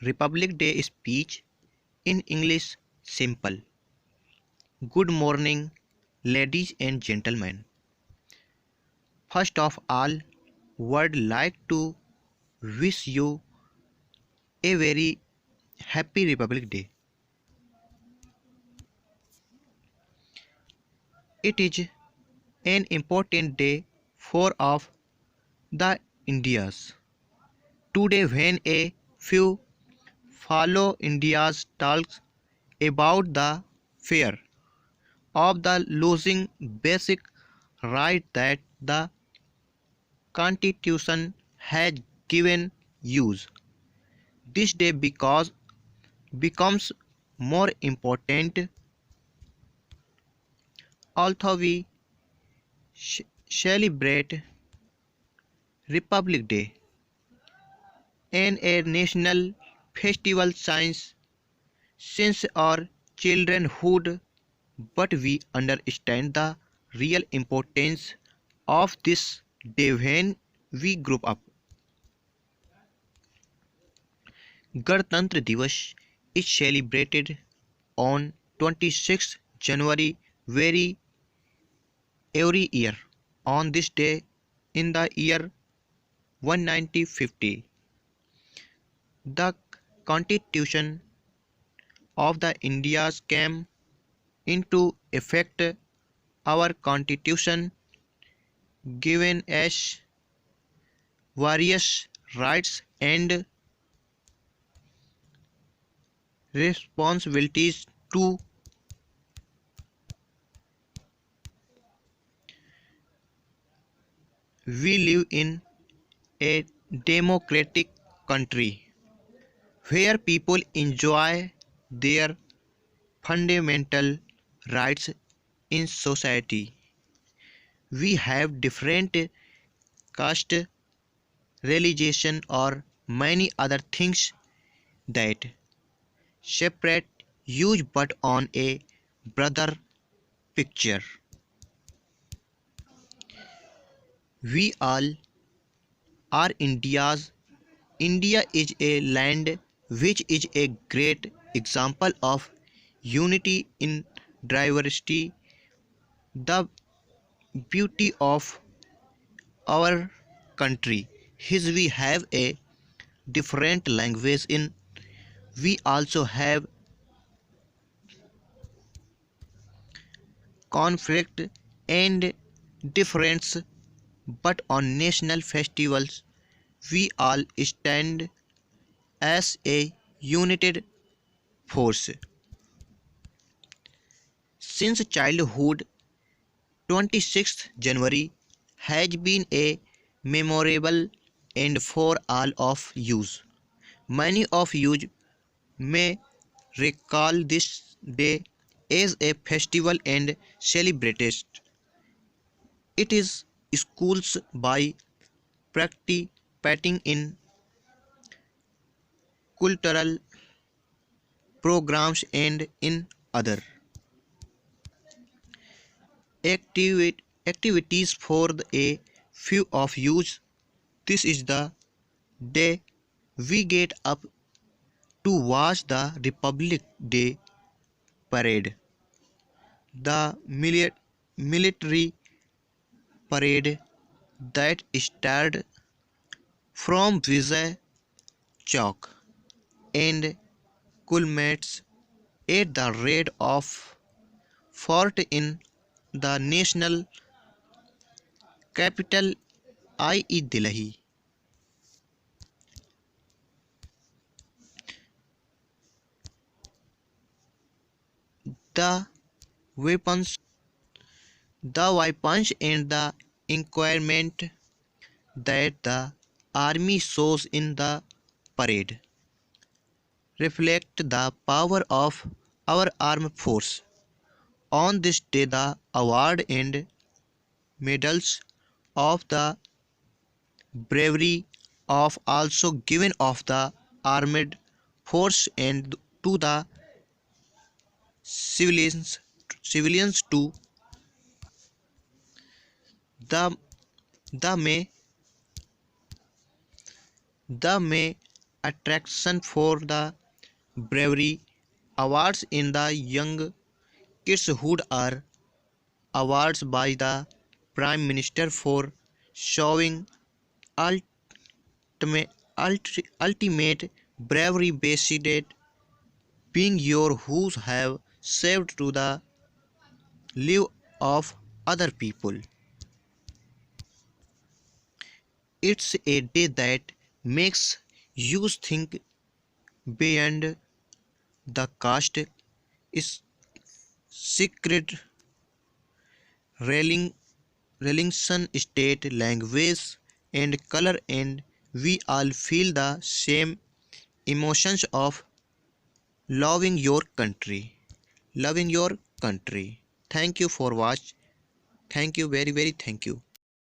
Republic Day speech in English simple. Good morning, ladies and gentlemen. First of all, would like to wish you a very happy Republic Day. It is an important day for of the Indias. Today when a few follow India's talks about the fear of the losing basic right that the Constitution has given use. This day because becomes more important although we celebrate Republic Day and a national festival since our childhood, but we understand the real importance of this day when we grew up. Ganatantra Divas is celebrated on 26 January very every year. On this day in the year 1950, the Constitution of the India came into effect. Our Constitution given us various rights and responsibilities to we live in a democratic country where people enjoy their fundamental rights in society. We have different caste, religion or many other things that separate huge but on a brother picture. We all are India's. India is a land which is a great example of unity in diversity. The beauty of our country is we have a different language in we also have conflict and difference, but on national festivals we all stand as a united force. Since childhood, 26th January has been a memorable and for all of you. Many of you may recall this day as a festival and celebrated. It is schools by participating in cultural programs and in other activities for a few of you. This is the day we get up to watch the Republic Day parade. The military parade that started from Vijay Chowk and culminates at the Red of Fort in the national capital i.e. Delhi. The weapons, the weapons, and the equipment that the army shows in the parade reflect the power of our armed force. On this day, the award and medals of the bravery of also given of the armed force and to the civilians too. The the may the may attraction for the bravery awards in the young kidshood are awards by the Prime Minister for showing ultimate bravery based being your who have saved to the life of other people. It's a day that makes you think beyond the caste is secret railing religion, state, language, and color, and we all feel the same emotions of loving your country. Loving your country. Thank you for watch. Thank you very thank you.